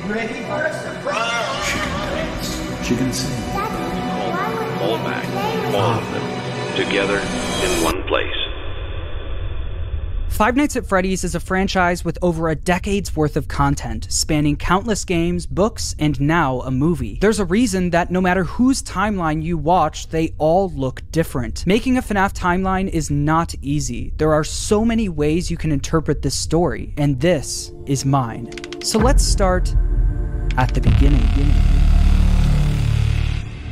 Ready for a surprise? She can dance. She can sing. All back, all of them, together in one place. Five Nights at Freddy's is a franchise with over a decade's worth of content, spanning countless games, books, and now a movie. There's a reason that no matter whose timeline you watch, they all look different. Making a FNAF timeline is not easy. There are so many ways you can interpret this story, and this is mine. So let's start at the beginning.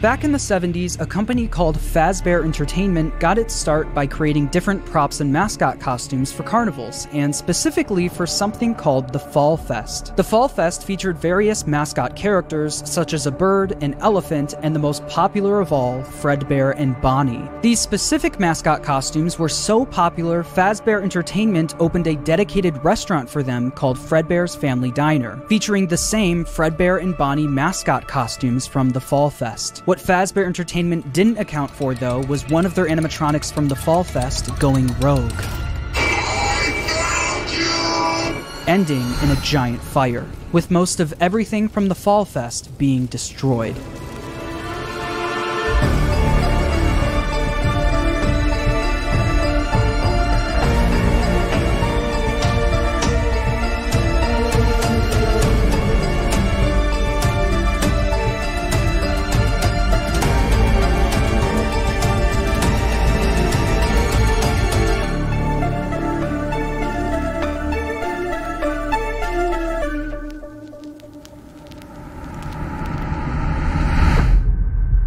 Back in the 70s, a company called Fazbear Entertainment got its start by creating different props and mascot costumes for carnivals, and specifically for something called the Fall Fest. The Fall Fest featured various mascot characters, such as a bird, an elephant, and the most popular of all, Fredbear and Bonnie. These specific mascot costumes were so popular, Fazbear Entertainment opened a dedicated restaurant for them called Fredbear's Family Diner, featuring the same Fredbear and Bonnie mascot costumes from the Fall Fest. What Fazbear Entertainment didn't account for, though, was one of their animatronics from the Fall Fest going rogue, ending in a giant fire, with most of everything from the Fall Fest being destroyed.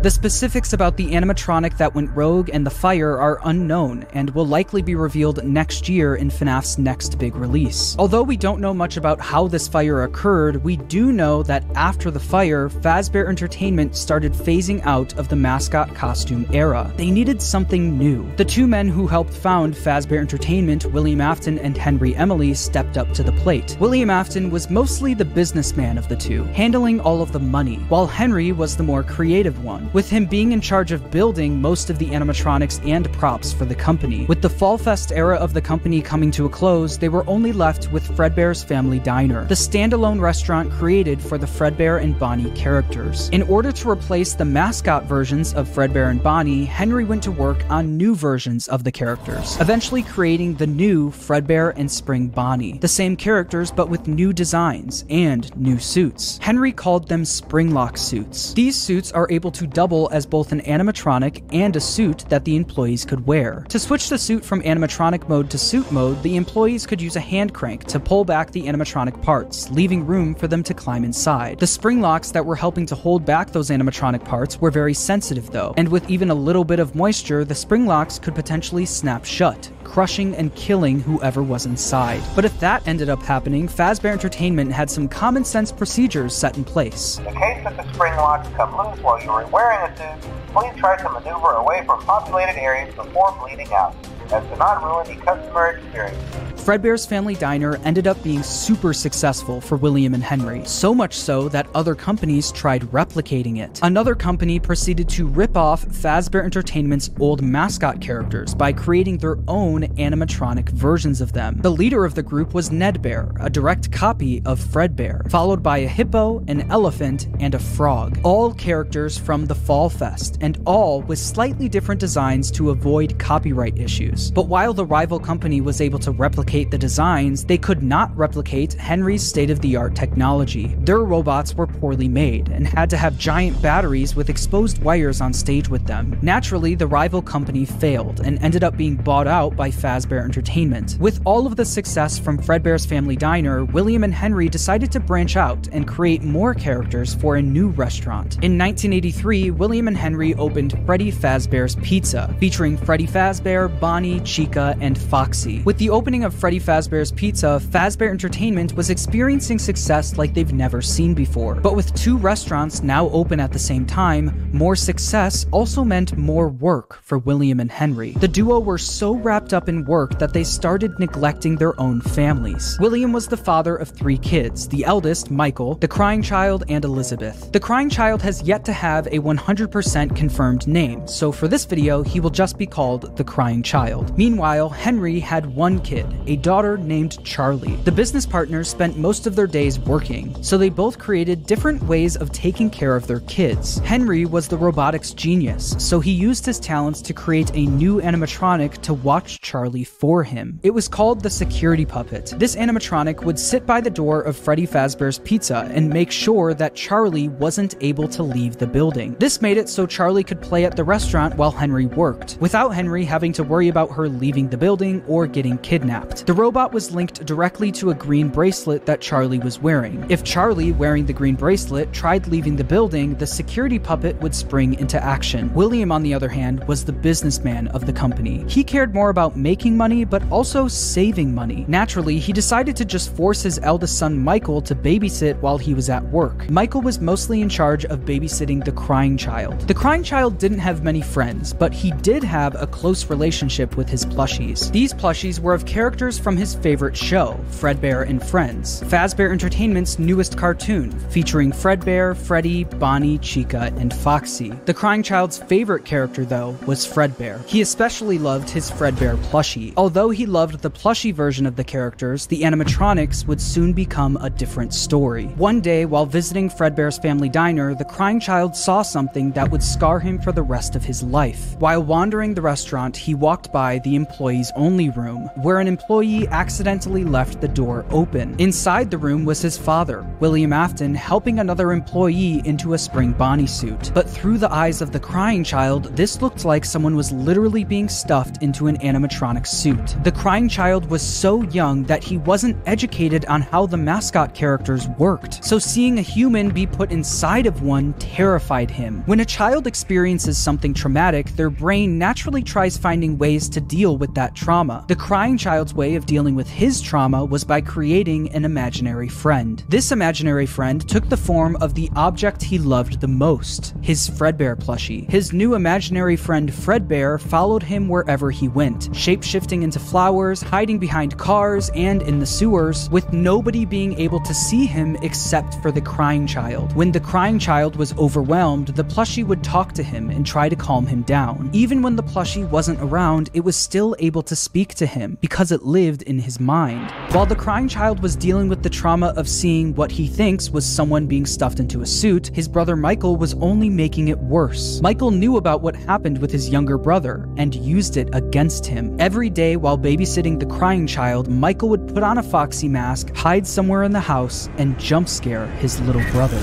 The specifics about the animatronic that went rogue and the fire are unknown, and will likely be revealed next year in FNAF's next big release. Although we don't know much about how this fire occurred, we do know that after the fire, Fazbear Entertainment started phasing out of the mascot costume era. They needed something new. The two men who helped found Fazbear Entertainment, William Afton and Henry Emily, stepped up to the plate. William Afton was mostly the businessman of the two, handling all of the money, while Henry was the more creative one, with him being in charge of building most of the animatronics and props for the company. With the Fall Fest era of the company coming to a close, they were only left with Fredbear's Family Diner, the standalone restaurant created for the Fredbear and Bonnie characters. In order to replace the mascot versions of Fredbear and Bonnie, Henry went to work on new versions of the characters, eventually creating the new Fredbear and Spring Bonnie, the same characters but with new designs and new suits. Henry called them Springlock suits. These suits are able to double as both an animatronic and a suit that the employees could wear. To switch the suit from animatronic mode to suit mode, the employees could use a hand crank to pull back the animatronic parts, leaving room for them to climb inside. The spring locks that were helping to hold back those animatronic parts were very sensitive though, and with even a little bit of moisture, the spring locks could potentially snap shut, crushing and killing whoever was inside. But if that ended up happening, Fazbear Entertainment had some common sense procedures set in place. In the case that the spring locks come loose while you are wearing a suit, please try to maneuver away from populated areas before bleeding out, as to not ruin the customer experience. Fredbear's Family Diner ended up being super successful for William and Henry, so much so that other companies tried replicating it. Another company proceeded to rip off Fazbear Entertainment's old mascot characters by creating their own animatronic versions of them. The leader of the group was Nedbear, a direct copy of Fredbear, followed by a hippo, an elephant, and a frog, all characters from the Fall Fest, and all with slightly different designs to avoid copyright issues. But while the rival company was able to replicate the designs, they could not replicate Henry's state-of-the-art technology. Their robots were poorly made and had to have giant batteries with exposed wires on stage with them. Naturally, the rival company failed and ended up being bought out by Fazbear Entertainment. With all of the success from Fredbear's Family Diner, William and Henry decided to branch out and create more characters for a new restaurant. In 1983, William and Henry opened Freddy Fazbear's Pizza, featuring Freddy Fazbear, Bonnie, Chica, and Foxy. With the opening of Freddy Fazbear's Pizza, Fazbear Entertainment was experiencing success like they've never seen before. But with two restaurants now open at the same time, more success also meant more work for William and Henry. The duo were so wrapped up in work that they started neglecting their own families. William was the father of 3 kids, the eldest, Michael, the crying child, and Elizabeth. The crying child has yet to have a 100% confirmed name, so for this video, he will just be called the crying child. child. Meanwhile, Henry had one kid, a daughter named Charlie. The business partners spent most of their days working, so they both created different ways of taking care of their kids. Henry was the robotics genius, so he used his talents to create a new animatronic to watch Charlie for him. It was called the security puppet. This animatronic would sit by the door of Freddy Fazbear's Pizza and make sure that Charlie wasn't able to leave the building. This made it so Charlie could play at the restaurant while Henry worked, without Henry having to worry about her leaving the building or getting kidnapped. The robot was linked directly to a green bracelet that Charlie was wearing. If Charlie, wearing the green bracelet, tried leaving the building, the security puppet would spring into action. William, on the other hand, was the businessman of the company. He cared more about making money, but also saving money. Naturally, he decided to just force his eldest son Michael to babysit while he was at work. Michael was mostly in charge of babysitting the crying child. The crying child didn't have many friends, but he did have a close relationship with his plushies. These plushies were of characters from his favorite show, Fredbear and Friends, Fazbear Entertainment's newest cartoon, featuring Fredbear, Freddy, Bonnie, Chica, and Foxy. The crying child's favorite character, though, was Fredbear. He especially loved his Fredbear plushie. Although he loved the plushie version of the characters, the animatronics would soon become a different story. One day, while visiting Fredbear's family diner, the crying child saw something that would scar him for the rest of his life. While wandering the restaurant, he walked by the employees only room, where an employee accidentally left the door open. Inside the room was his father, William Afton, helping another employee into a spring Bonnie suit. But through the eyes of the crying child, this looked like someone was literally being stuffed into an animatronic suit. The crying child was so young that he wasn't educated on how the mascot characters worked, so seeing a human be put inside of one terrified him. When a child experiences something traumatic, their brain naturally tries finding ways to deal with that trauma. The crying child's way of dealing with his trauma was by creating an imaginary friend. This imaginary friend took the form of the object he loved the most, his Fredbear plushie. His new imaginary friend Fredbear followed him wherever he went, shape-shifting into flowers, hiding behind cars, and in the sewers, with nobody being able to see him except for the crying child. When the crying child was overwhelmed, the plushie would talk to him and try to calm him down. Even when the plushie wasn't around, it was still able to speak to him because it lived in his mind. While the crying child was dealing with the trauma of seeing what he thinks was someone being stuffed into a suit, his brother Michael was only making it worse. Michael knew about what happened with his younger brother and used it against him. Every day while babysitting the crying child, Michael would put on a Foxy mask, hide somewhere in the house, and jump scare his little brother.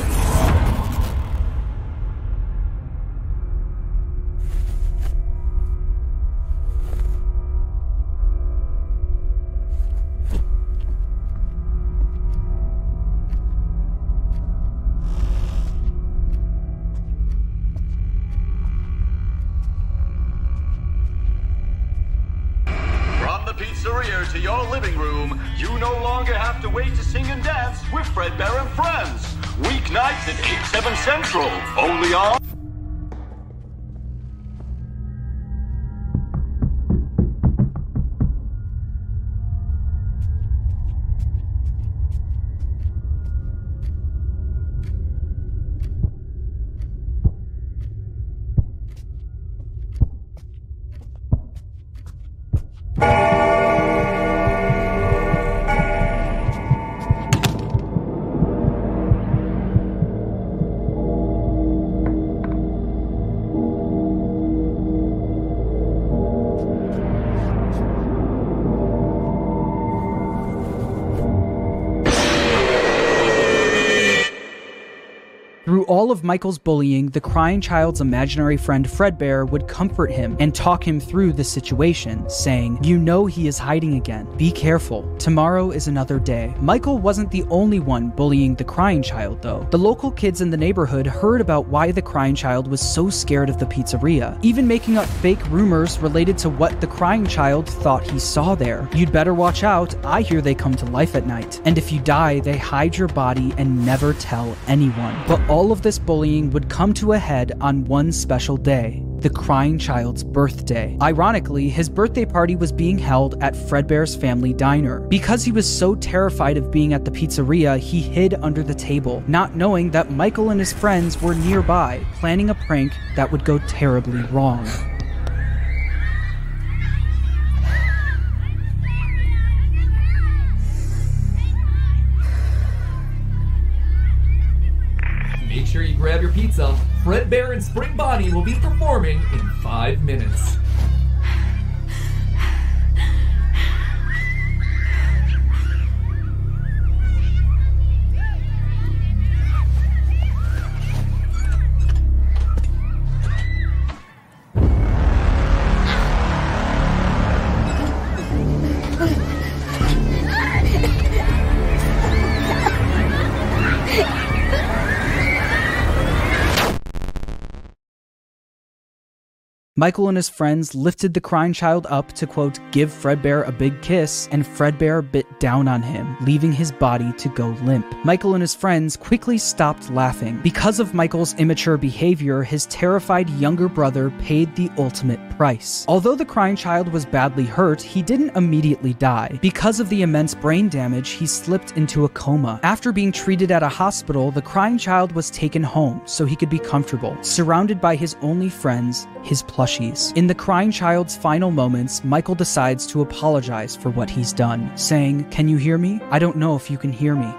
Pizzeria to your living room, you no longer have to wait to sing and dance with Fredbear and Friends. Weeknights at 8/7 Central, only on... Through all of Michael's bullying, the crying child's imaginary friend Fredbear would comfort him and talk him through the situation, saying, "You know he is hiding again. Be careful. Tomorrow is another day." Michael wasn't the only one bullying the crying child, though. The local kids in the neighborhood heard about why the crying child was so scared of the pizzeria, even making up fake rumors related to what the crying child thought he saw there. "You'd better watch out. I hear they come to life at night. And if you die, they hide your body and never tell anyone." But all of this bullying would come to a head on one special day, the crying child's birthday. Ironically, his birthday party was being held at Fredbear's family diner. Because he was so terrified of being at the pizzeria, he hid under the table, not knowing that Michael and his friends were nearby, planning a prank that would go terribly wrong. make sure you grab your pizza. Fredbear and Spring Bonnie will be performing in 5 minutes. Michael and his friends lifted the crying child up to, quote, give Fredbear a big kiss, and Fredbear bit down on him, leaving his body to go limp. Michael and his friends quickly stopped laughing. Because of Michael's immature behavior, his terrified younger brother paid the ultimate price. Although the crying child was badly hurt, he didn't immediately die. Because of the immense brain damage, he slipped into a coma. After being treated at a hospital, the crying child was taken home so he could be comfortable, surrounded by his only friends, his plushies. In the crying child's final moments, Michael decides to apologize for what he's done, saying, "Can you hear me? I don't know if you can hear me.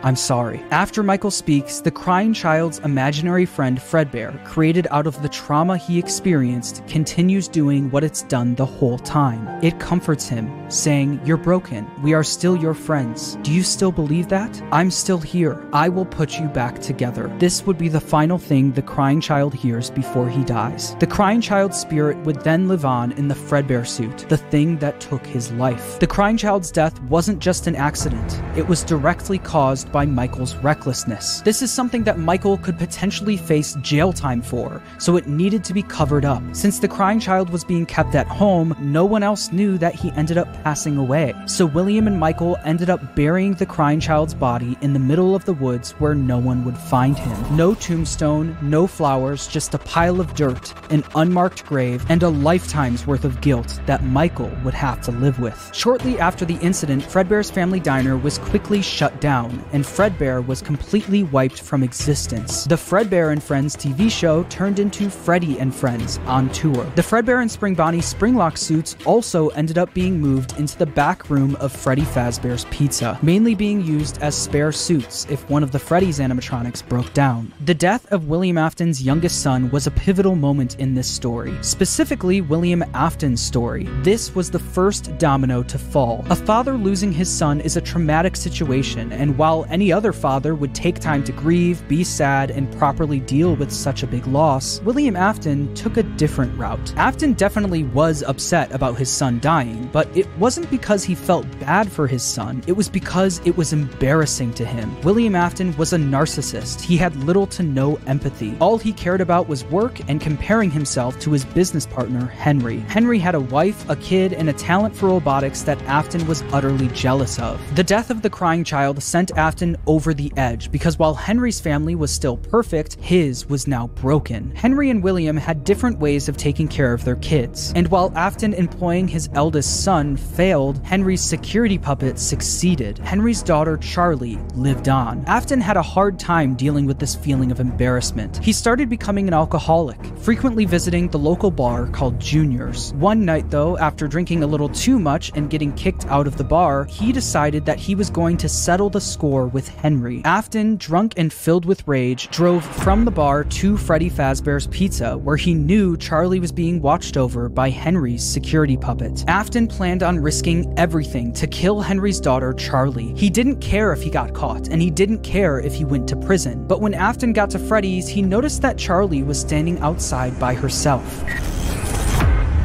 I'm sorry." After Michael speaks, the crying child's imaginary friend Fredbear, created out of the trauma he experienced, continues doing what it's done the whole time. It comforts him, saying, "You're broken. We are still your friends. Do you still believe that? I'm still here. I will put you back together." This would be the final thing the crying child hears before he dies. The crying child's spirit would then live on in the Fredbear suit, the thing that took his life. The crying child's death wasn't just an accident. It was directly caused by Michael's recklessness. This is something that Michael could potentially face jail time for, so it needed to be covered up. Since the crying child was being kept at home, no one else knew that he ended up passing away. So William and Michael ended up burying the crying child's body in the middle of the woods where no one would find him. No tombstone, no flowers, just a pile of dirt, an unmarked grave, and a lifetime's worth of guilt that Michael would have to live with. Shortly after the incident, Fredbear's family diner was quickly shut down, and Fredbear was completely wiped from existence. The Fredbear and Friends TV show turned into Freddy and Friends on tour. The Fredbear and Spring Bonnie Springlock suits also ended up being moved into the back room of Freddy Fazbear's Pizza, mainly being used as spare suits if one of the Freddy's animatronics broke down. The death of William Afton's youngest son was a pivotal moment in this story, specifically William Afton's story. This was the first domino to fall. A father losing his son is a traumatic situation, and while any other father would take time to grieve, be sad, and properly deal with such a big loss, William Afton took a different route. Afton definitely was upset about his son dying, but it wasn't because he felt bad for his son, it was because it was embarrassing to him. William Afton was a narcissist. He had little to no empathy. All he cared about was work and comparing himself to his business partner, Henry. Henry had a wife, a kid, and a talent for robotics that Afton was utterly jealous of. The death of the crying child sent Afton over the edge, because while Henry's family was still perfect, his was now broken. Henry and William had different ways of taking care of their kids, and while Afton employing his eldest son failed, Henry's security puppet succeeded. Henry's daughter, Charlie, lived on. Afton had a hard time dealing with this feeling of embarrassment. He started becoming an alcoholic, frequently visiting the local bar called Junior's. One night, though, after drinking a little too much and getting kicked out of the bar, he decided that he was going to settle the score with Henry. Afton, drunk and filled with rage, drove from the bar to Freddy Fazbear's Pizza, where he knew Charlie was being watched over by Henry's security puppet. Afton planned on risking everything to kill Henry's daughter, Charlie. He didn't care if he got caught, and he didn't care if he went to prison. But when Afton got to Freddy's, he noticed that Charlie was standing outside by herself.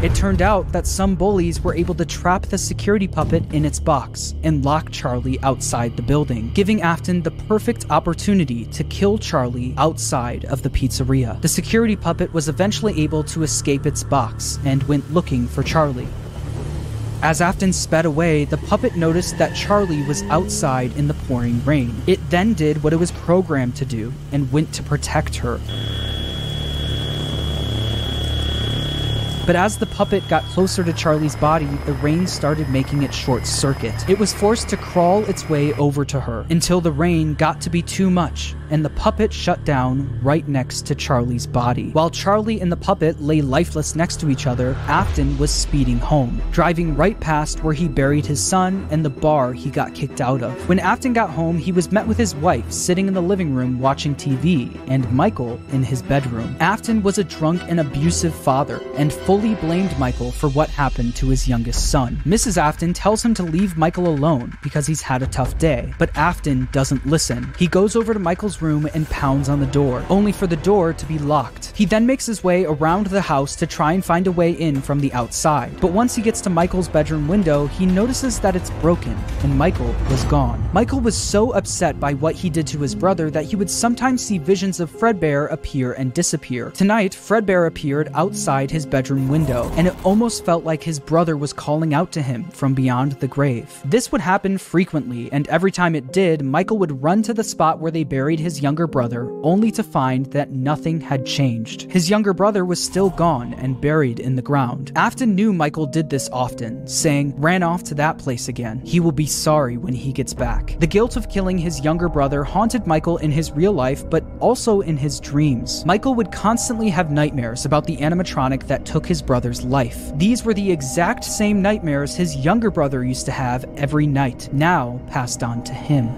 It turned out that some bullies were able to trap the security puppet in its box and lock Charlie outside the building, giving Afton the perfect opportunity to kill Charlie outside of the pizzeria. The security puppet was eventually able to escape its box and went looking for Charlie. As Afton sped away, the puppet noticed that Charlie was outside in the pouring rain. It then did what it was programmed to do and went to protect her. But as the puppet got closer to Charlie's body, the rain started making it short-circuit. It was forced to crawl its way over to her until the rain got to be too much, and the puppet shut down right next to Charlie's body. While Charlie and the puppet lay lifeless next to each other, Afton was speeding home, driving right past where he buried his son and the bar he got kicked out of. When Afton got home, he was met with his wife sitting in the living room watching TV, and Michael in his bedroom. Afton was a drunk and abusive father, and fully blamed Michael for what happened to his youngest son. Mrs. Afton tells him to leave Michael alone because he's had a tough day, but Afton doesn't listen. He goes over to Michael's room and pounds on the door, only for the door to be locked. He then makes his way around the house to try and find a way in from the outside, but once he gets to Michael's bedroom window, he notices that it's broken, and Michael was gone. Michael was so upset by what he did to his brother that he would sometimes see visions of Fredbear appear and disappear. Tonight, Fredbear appeared outside his bedroom window, and it almost felt like his brother was calling out to him from beyond the grave. This would happen frequently, and every time it did, Michael would run to the spot where they buried his younger brother, only to find that nothing had changed. His younger brother was still gone and buried in the ground. Afton knew Michael did this often, saying, "Ran off to that place again. He will be sorry when he gets back." The guilt of killing his younger brother haunted Michael in his real life, but also in his dreams. Michael would constantly have nightmares about the animatronic that took his brother's life. These were the exact same nightmares his younger brother used to have every night, now passed on to him.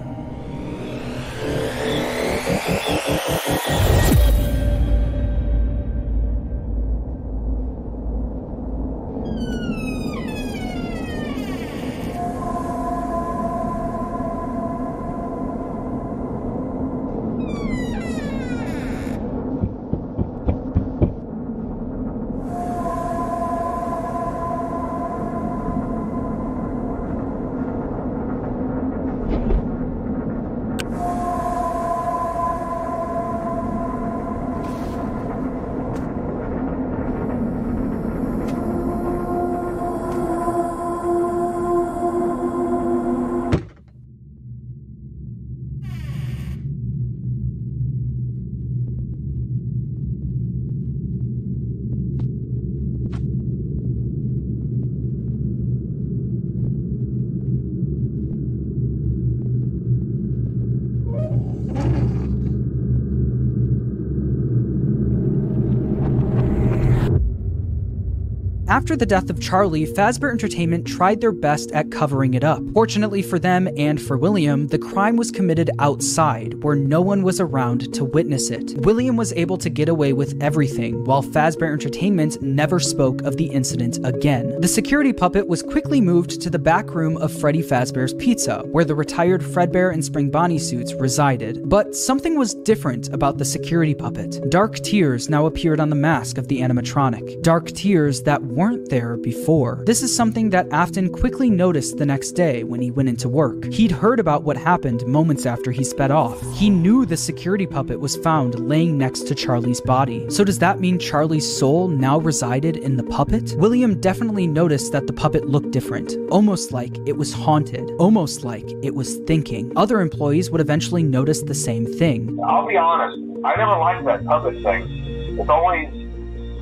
After the death of Charlie, Fazbear Entertainment tried their best at covering it up. Fortunately for them and for William, the crime was committed outside, where no one was around to witness it. William was able to get away with everything, while Fazbear Entertainment never spoke of the incident again. The security puppet was quickly moved to the back room of Freddy Fazbear's Pizza, where the retired Fredbear and Spring Bonnie suits resided. But something was different about the security puppet. Dark tears now appeared on the mask of the animatronic. Dark tears that weren't there before. This is something that Afton quickly noticed the next day when he went into work. He'd heard about what happened moments after he sped off. He knew the security puppet was found laying next to Charlie's body. So does that mean Charlie's soul now resided in the puppet? William definitely noticed that the puppet looked different, almost like it was haunted, almost like it was thinking. Other employees would eventually notice the same thing. I'll be honest, I never liked that puppet thing. It's always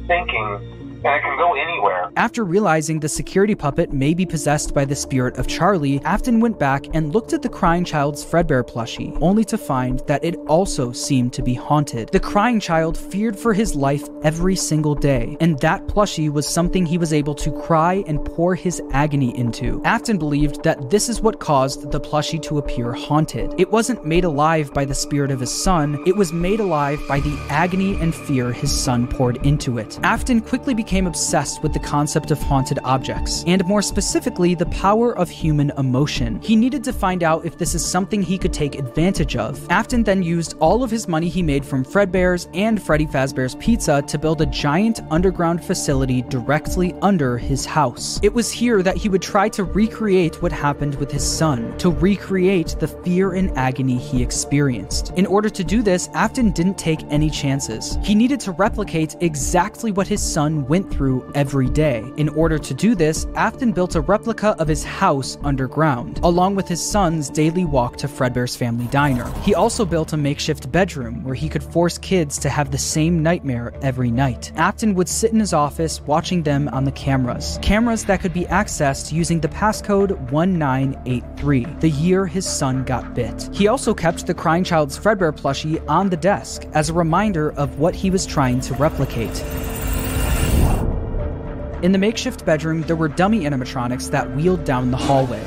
thinking, and it can go anywhere. After realizing the security puppet may be possessed by the spirit of Charlie, Afton went back and looked at the crying child's Fredbear plushie, only to find that it also seemed to be haunted. The crying child feared for his life every single day, and that plushie was something he was able to cry and pour his agony into. Afton believed that this is what caused the plushie to appear haunted. It wasn't made alive by the spirit of his son, it was made alive by the agony and fear his son poured into it. Afton quickly became obsessed with the concept of haunted objects, and more specifically, the power of human emotion. He needed to find out if this is something he could take advantage of. Afton then used all of his money he made from Fredbear's and Freddy Fazbear's Pizza to build a giant underground facility directly under his house. It was here that he would try to recreate what happened with his son, to recreate the fear and agony he experienced. In order to do this, Afton didn't take any chances. He needed to replicate exactly what his son went went through every day. In order to do this, Afton built a replica of his house underground, along with his son's daily walk to Fredbear's family diner. He also built a makeshift bedroom where he could force kids to have the same nightmare every night. Afton would sit in his office watching them on the cameras that could be accessed using the passcode 1983, the year his son got bit. He also kept the crying child's Fredbear plushie on the desk as a reminder of what he was trying to replicate. In the makeshift bedroom, there were dummy animatronics that wheeled down the hallway.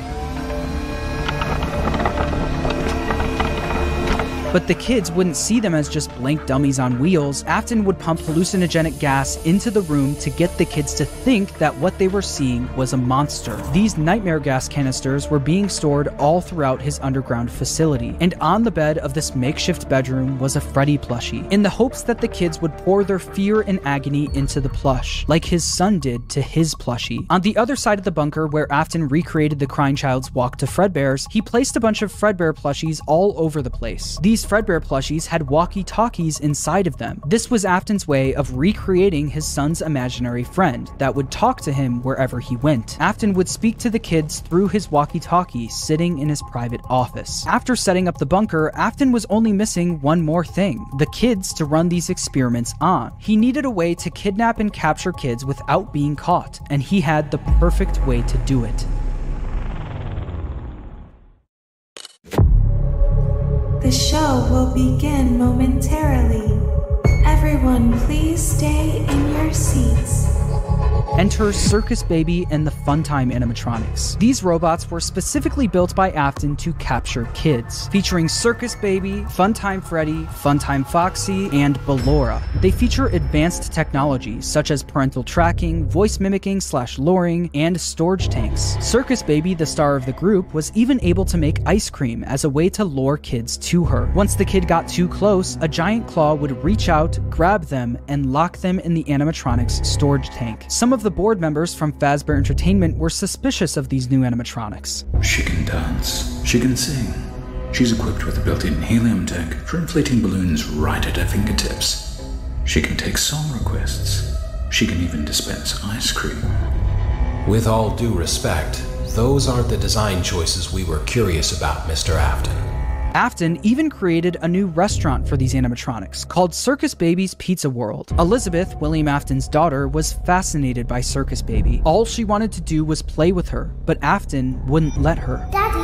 But the kids wouldn't see them as just blank dummies on wheels. Afton would pump hallucinogenic gas into the room to get the kids to think that what they were seeing was a monster. These nightmare gas canisters were being stored all throughout his underground facility, and on the bed of this makeshift bedroom was a Freddy plushie, in the hopes that the kids would pour their fear and agony into the plush, like his son did to his plushie. On the other side of the bunker, where Afton recreated the crying child's walk to Fredbear's, he placed a bunch of Fredbear plushies all over the place. These Fredbear plushies had walkie-talkies inside of them. This was Afton's way of recreating his son's imaginary friend that would talk to him wherever he went. Afton would speak to the kids through his walkie-talkie sitting in his private office. After setting up the bunker, Afton was only missing one more thing: the kids to run these experiments on. He needed a way to kidnap and capture kids without being caught, and he had the perfect way to do it. The show will begin momentarily. Everyone, please stay in your seats. Enter Circus Baby and the Funtime animatronics. These robots were specifically built by Afton to capture kids, featuring Circus Baby, Funtime Freddy, Funtime Foxy, and Ballora. They feature advanced technologies such as parental tracking, voice mimicking / luring, and storage tanks. Circus Baby, the star of the group, was even able to make ice cream as a way to lure kids to her. Once the kid got too close, a giant claw would reach out, grab them, and lock them in the animatronics storage tank. Some of the board members from Fazbear Entertainment were suspicious of these new animatronics. She can dance. She can sing. She's equipped with a built-in helium tank for inflating balloons right at her fingertips. She can take song requests. She can even dispense ice cream. With all due respect, those aren't the design choices we were curious about, Mr. Afton. Afton even created a new restaurant for these animatronics called Circus Baby's Pizza World. Elizabeth, William Afton's daughter, was fascinated by Circus Baby. All she wanted to do was play with her, but Afton wouldn't let her. Daddy,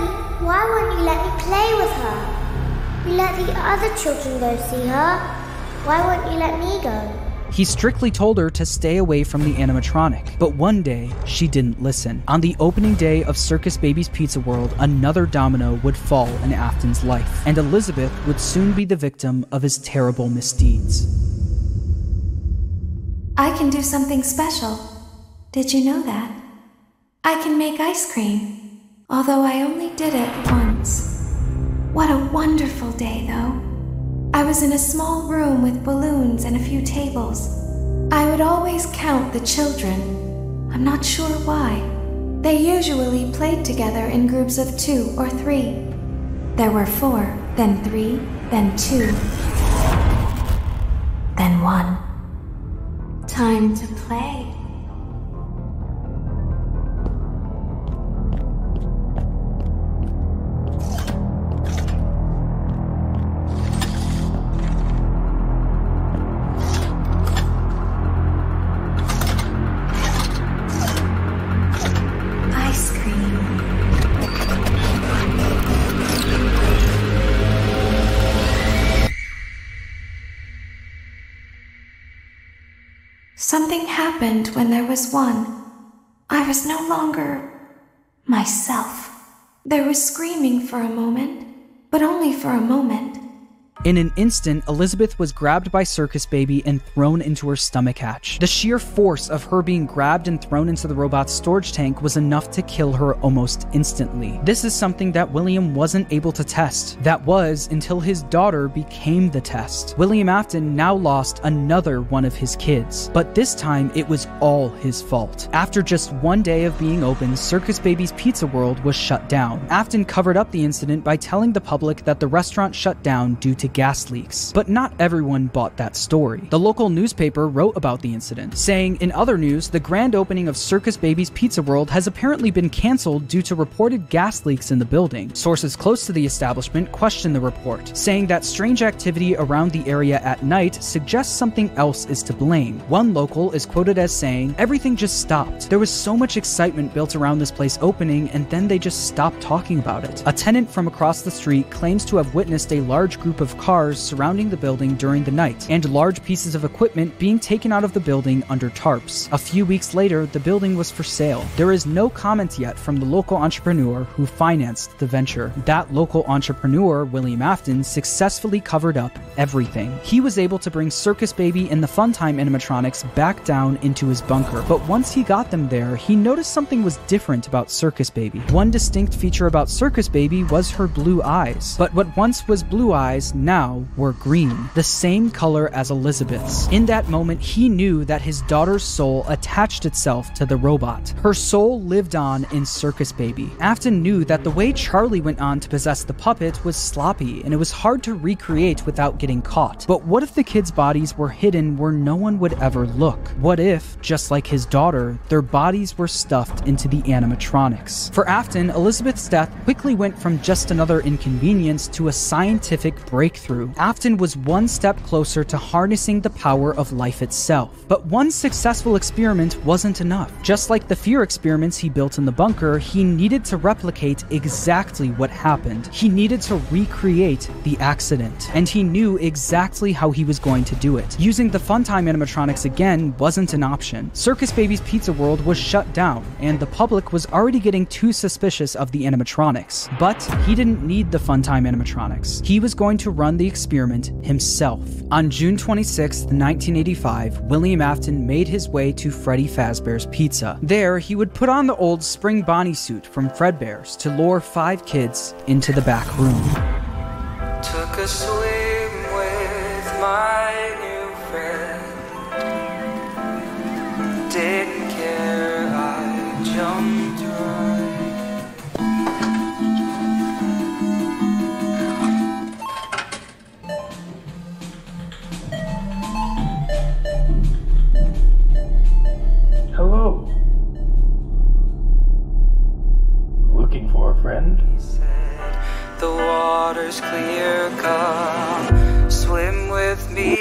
why won't you let me play with her? You let the other children go see her. Why won't you let me go? He strictly told her to stay away from the animatronic, but one day, she didn't listen. On the opening day of Circus Baby's Pizza World, another domino would fall in Afton's life, and Elizabeth would soon be the victim of his terrible misdeeds. I can do something special. Did you know that? I can make ice cream, although I only did it once. What a wonderful day, though. I was in a small room with balloons and a few tables. I would always count the children. I'm not sure why. They usually played together in groups of 2 or 3. There were 4, then 3, then 2, then 1. Time to play. Something happened when there was one. I was no longer myself. There was screaming for a moment, but only for a moment. In an instant, Elizabeth was grabbed by Circus Baby and thrown into her stomach hatch. The sheer force of her being grabbed and thrown into the robot's storage tank was enough to kill her almost instantly. This is something that William wasn't able to test. That was until his daughter became the test. William Afton now lost another one of his kids, but this time it was all his fault. After just one day of being open, Circus Baby's Pizza World was shut down. Afton covered up the incident by telling the public that the restaurant shut down due to gas leaks. But not everyone bought that story. The local newspaper wrote about the incident, saying, in other news, the grand opening of Circus Baby's Pizza World has apparently been cancelled due to reported gas leaks in the building. Sources close to the establishment questioned the report, saying that strange activity around the area at night suggests something else is to blame. One local is quoted as saying, "Everything just stopped. There was so much excitement built around this place opening, and then they just stopped talking about it." A tenant from across the street claims to have witnessed a large group of cars surrounding the building during the night, and large pieces of equipment being taken out of the building under tarps. A few weeks later, the building was for sale. There is no comment yet from the local entrepreneur who financed the venture. That local entrepreneur, William Afton, successfully covered up everything. He was able to bring Circus Baby and the Funtime animatronics back down into his bunker, but once he got them there, he noticed something was different about Circus Baby. One distinct feature about Circus Baby was her blue eyes, but what once was blue eyes now were green, the same color as Elizabeth's. In that moment, he knew that his daughter's soul attached itself to the robot. Her soul lived on in Circus Baby. Afton knew that the way Charlie went on to possess the puppet was sloppy, and it was hard to recreate without getting caught. But what if the kids' bodies were hidden where no one would ever look? What if, just like his daughter, their bodies were stuffed into the animatronics? For Afton, Elizabeth's death quickly went from just another inconvenience to a scientific breakthrough. Afton was one step closer to harnessing the power of life itself. But one successful experiment wasn't enough. Just like the fear experiments he built in the bunker, he needed to replicate exactly what happened. He needed to recreate the accident, and he knew exactly how he was going to do it. Using the Funtime animatronics again wasn't an option. Circus Baby's Pizza World was shut down, and the public was already getting too suspicious of the animatronics. But he didn't need the Funtime animatronics. He was going to run the experiment himself. On June 26, 1985, William Afton made his way to Freddy Fazbear's Pizza. There, he would put on the old Spring Bonnie suit from Fredbear's to lure 5 kids into the back room. Took a swim with my new friend. Didn't care, I jumped right. Hello. Looking for a friend? He said, the water's clear, come swim with me.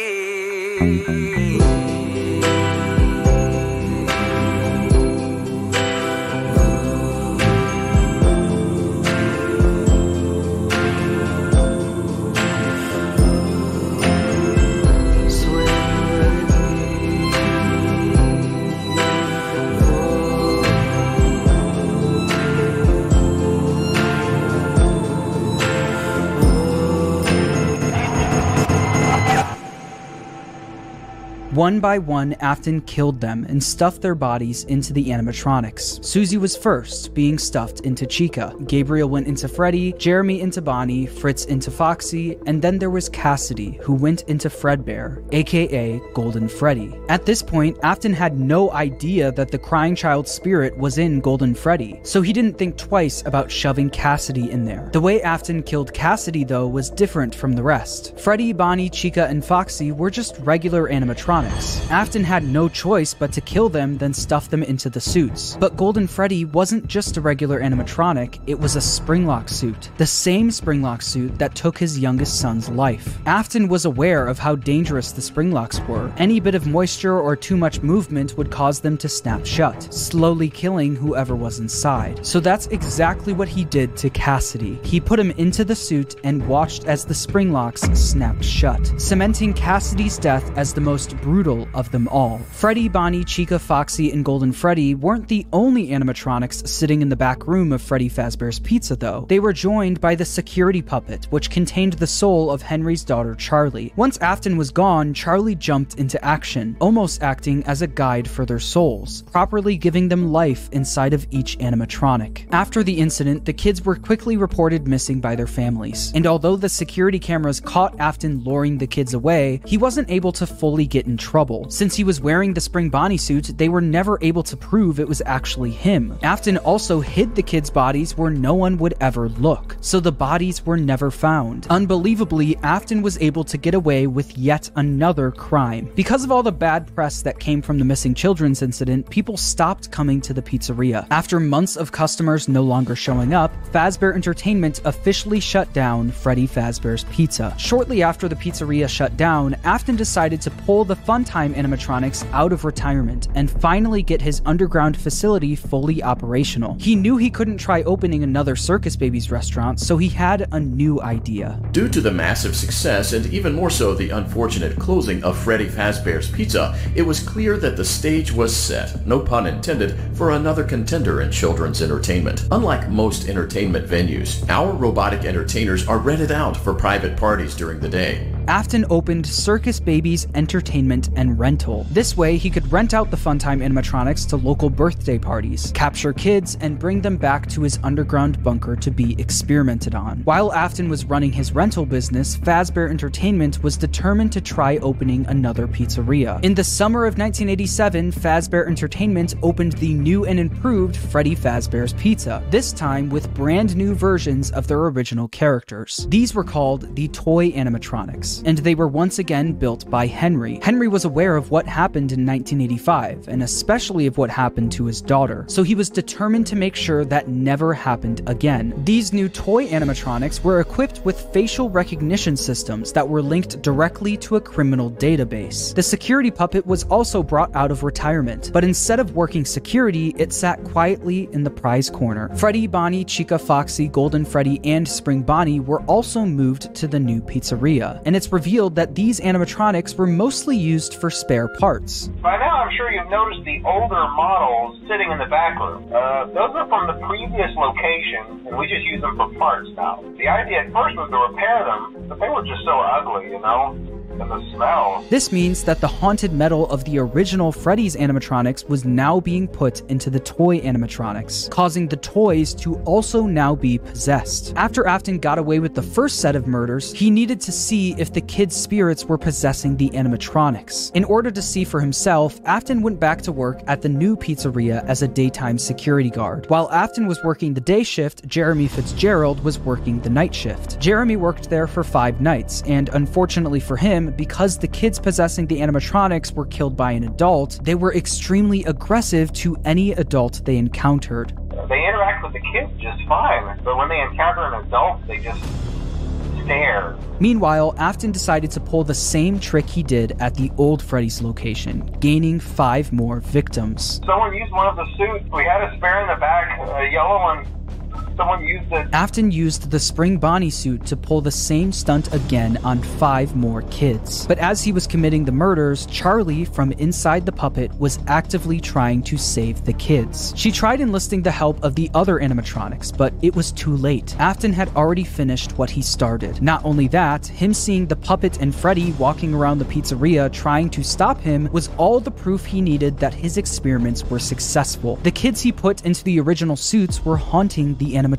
One by one, Afton killed them and stuffed their bodies into the animatronics. Susie was first, being stuffed into Chica. Gabriel went into Freddy, Jeremy into Bonnie, Fritz into Foxy, and then there was Cassidy, who went into Fredbear, aka Golden Freddy. At this point, Afton had no idea that the crying child spirit was in Golden Freddy, so he didn't think twice about shoving Cassidy in there. The way Afton killed Cassidy, though, was different from the rest. Freddy, Bonnie, Chica, and Foxy were just regular animatronics. Afton had no choice but to kill them, then stuff them into the suits. But Golden Freddy wasn't just a regular animatronic, it was a Springlock suit. The same Springlock suit that took his youngest son's life. Afton was aware of how dangerous the Springlocks were. Any bit of moisture or too much movement would cause them to snap shut, slowly killing whoever was inside. So that's exactly what he did to Cassidy. He put him into the suit and watched as the Springlocks snapped shut, cementing Cassidy's death as the most brutal of them all. Freddy, Bonnie, Chica, Foxy, and Golden Freddy weren't the only animatronics sitting in the back room of Freddy Fazbear's Pizza, though. They were joined by the security puppet, which contained the soul of Henry's daughter, Charlie. Once Afton was gone, Charlie jumped into action, almost acting as a guide for their souls, properly giving them life inside of each animatronic. After the incident, the kids were quickly reported missing by their families, and although the security cameras caught Afton luring the kids away, he wasn't able to fully get in trouble. Since he was wearing the Spring Bonnie suit, they were never able to prove it was actually him. Afton also hid the kids' bodies where no one would ever look, so the bodies were never found. Unbelievably, Afton was able to get away with yet another crime. Because of all the bad press that came from the missing children's incident, people stopped coming to the pizzeria. After months of customers no longer showing up, Fazbear Entertainment officially shut down Freddy Fazbear's Pizza. Shortly after the pizzeria shut down, Afton decided to pull the Funtime animatronics out of retirement and finally get his underground facility fully operational. He knew he couldn't try opening another Circus Babies restaurant, so he had a new idea. Due to the massive success and even more so the unfortunate closing of Freddy Fazbear's Pizza, it was clear that the stage was set, no pun intended, for another contender in children's entertainment. Unlike most entertainment venues, our robotic entertainers are rented out for private parties during the day. Afton opened Circus Babies Entertainment and Rental. This way, he could rent out the Funtime animatronics to local birthday parties, capture kids, and bring them back to his underground bunker to be experimented on. While Afton was running his rental business, Fazbear Entertainment was determined to try opening another pizzeria. In the summer of 1987, Fazbear Entertainment opened the new and improved Freddy Fazbear's Pizza, this time with brand new versions of their original characters. These were called the Toy Animatronics, and they were once again built by Henry. Henry was aware of what happened in 1985, and especially of what happened to his daughter, so he was determined to make sure that never happened again. These new toy animatronics were equipped with facial recognition systems that were linked directly to a criminal database. The security puppet was also brought out of retirement, but instead of working security, it sat quietly in the prize corner. Freddy, Bonnie, Chica, Foxy, Golden Freddy, and Spring Bonnie were also moved to the new pizzeria, and it's revealed that these animatronics were mostly used for spare parts. By now, I'm sure you've noticed the older models sitting in the back room. Those are from the previous location, and we just use them for parts now. The idea at first was to repair them, but they were just so ugly, you know? And the smell. This means that the haunted metal of the original Freddy's animatronics was now being put into the toy animatronics, causing the toys to also now be possessed. After Afton got away with the first set of murders, he needed to see if the kids' spirits were possessing the animatronics. In order to see for himself, Afton went back to work at the new pizzeria as a daytime security guard. While Afton was working the day shift, Jeremy Fitzgerald was working the night shift. Jeremy worked there for 5 nights, and unfortunately for him, because the kids possessing the animatronics were killed by an adult, they were extremely aggressive to any adult they encountered. They interact with the kids just fine, but when they encounter an adult, they just stare. Meanwhile, Afton decided to pull the same trick he did at the old Freddy's location, gaining 5 more victims. Someone used one of the suits. We had a spare in the back, a yellow one. Someone used it. Afton used the Spring Bonnie suit to pull the same stunt again on 5 more kids. But as he was committing the murders, Charlie, from inside the puppet, was actively trying to save the kids. She tried enlisting the help of the other animatronics, but it was too late. Afton had already finished what he started. Not only that, him seeing the puppet and Freddy walking around the pizzeria trying to stop him was all the proof he needed that his experiments were successful. The kids he put into the original suits were haunting the animatronics.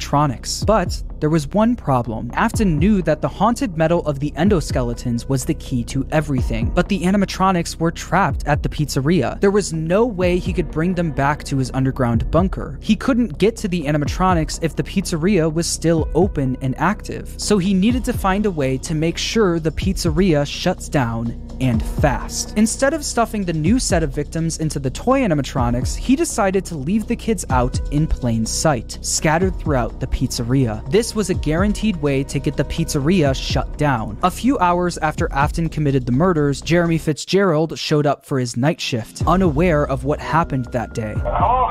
But there was one problem. Afton knew that the haunted metal of the endoskeletons was the key to everything, but the animatronics were trapped at the pizzeria. There was no way he could bring them back to his underground bunker. He couldn't get to the animatronics if the pizzeria was still open and active, so he needed to find a way to make sure the pizzeria shuts down and fast. Instead of stuffing the new set of victims into the toy animatronics, he decided to leave the kids out in plain sight, scattered throughout the pizzeria. This was a guaranteed way to get the pizzeria shut down. A few hours after Afton committed the murders, Jeremy Fitzgerald showed up for his night shift, unaware of what happened that day. Hello.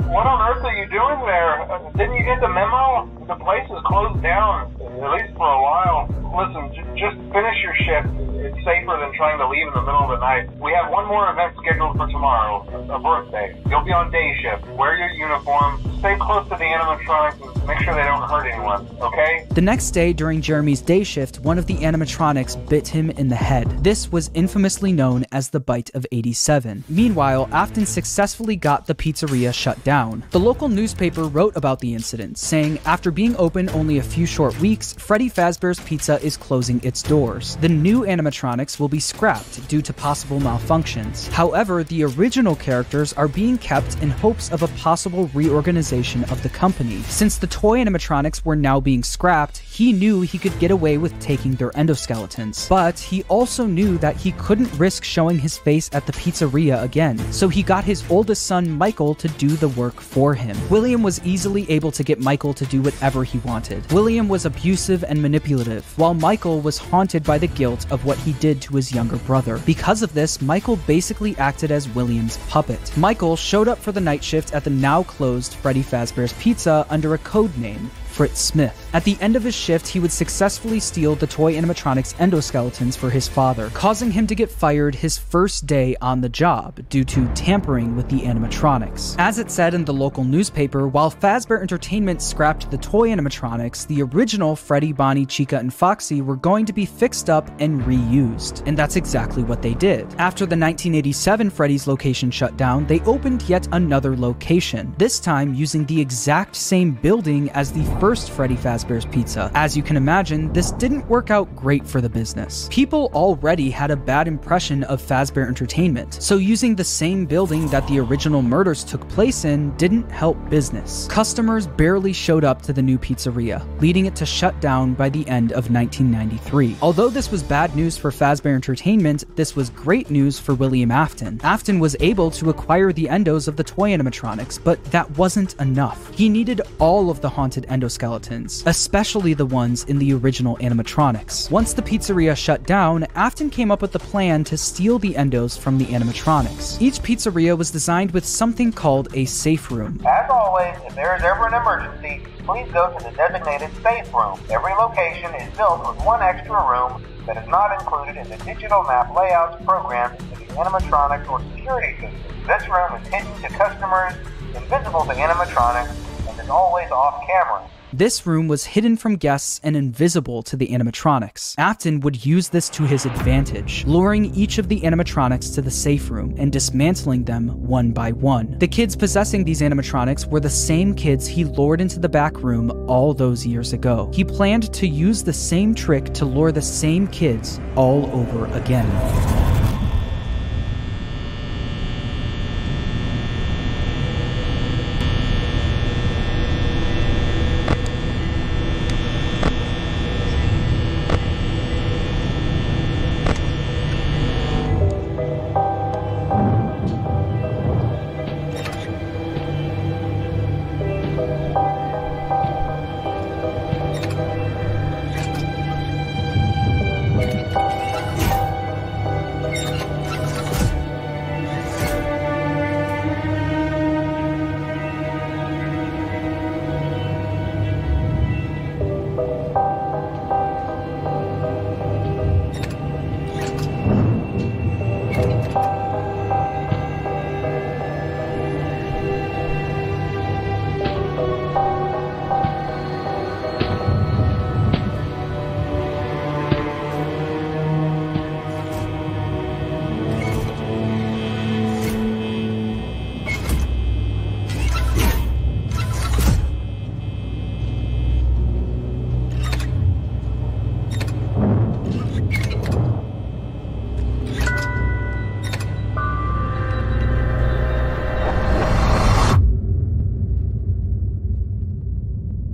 What on earth are you doing there? Didn't you get the memo? The place is closed down, at least for a while. Listen, just finish your shift. It's safer than trying to leave in the middle of the night. We have one more event scheduled for tomorrow, a birthday. You'll be on day shift. Wear your uniform. Stay close to the animatronics and make sure they don't hurt anyone, okay? The next day, during Jeremy's day shift, one of the animatronics bit him in the head. This was infamously known as the Bite of 87. Meanwhile, Afton successfully got the pizzeria shut down. The local newspaper wrote about the incident, saying after being open only a few short weeks, animatronics, Freddy Fazbear's Pizza is closing its doors. The new animatronics will be scrapped due to possible malfunctions. However, the original characters are being kept in hopes of a possible reorganization of the company. Since the toy animatronics were now being scrapped, he knew he could get away with taking their endoskeletons. But he also knew that he couldn't risk showing his face at the pizzeria again, so he got his oldest son Michael to do the work for him. William was easily able to get Michael to do whatever he wanted. William was abusive and manipulative, while Michael was haunted by the guilt of what he did to his younger brother. Because of this, Michael basically acted as William's puppet. Michael showed up for the night shift at the now closed Freddy Fazbear's Pizza under a code name, Fritz Smith. At the end of his shift, he would successfully steal the toy animatronics endoskeletons for his father, causing him to get fired his first day on the job due to tampering with the animatronics. As it said in the local newspaper, while Fazbear Entertainment scrapped the toy animatronics, the original Freddy, Bonnie, Chica, and Foxy were going to be fixed up and reused. And that's exactly what they did. After the 1987 Freddy's location shut down, they opened yet another location, this time using the exact same building as the first Freddy Fazbear's Pizza. As you can imagine, this didn't work out great for the business. People already had a bad impression of Fazbear Entertainment, so using the same building that the original murders took place in didn't help business. Customers barely showed up to the new pizzeria, leading it to shut down by the end of 1993. Although this was bad news for Fazbear Entertainment, this was great news for William Afton. Afton was able to acquire the endos of the toy animatronics, but that wasn't enough. He needed all of the haunted endoskeletons, especially the ones in the original animatronics. Once the pizzeria shut down, Afton came up with the plan to steal the endos from the animatronics. Each pizzeria was designed with something called a safe room. As always, if there is ever an emergency, please go to the designated safe room. Every location is built with one extra room that is not included in the digital map layouts programmed into the animatronics or security system. This room is hidden to customers, invisible to animatronics, and is always off camera. This room was hidden from guests and invisible to the animatronics. Afton would use this to his advantage, luring each of the animatronics to the safe room and dismantling them one by one. The kids possessing these animatronics were the same kids he lured into the back room all those years ago. He planned to use the same trick to lure the same kids all over again.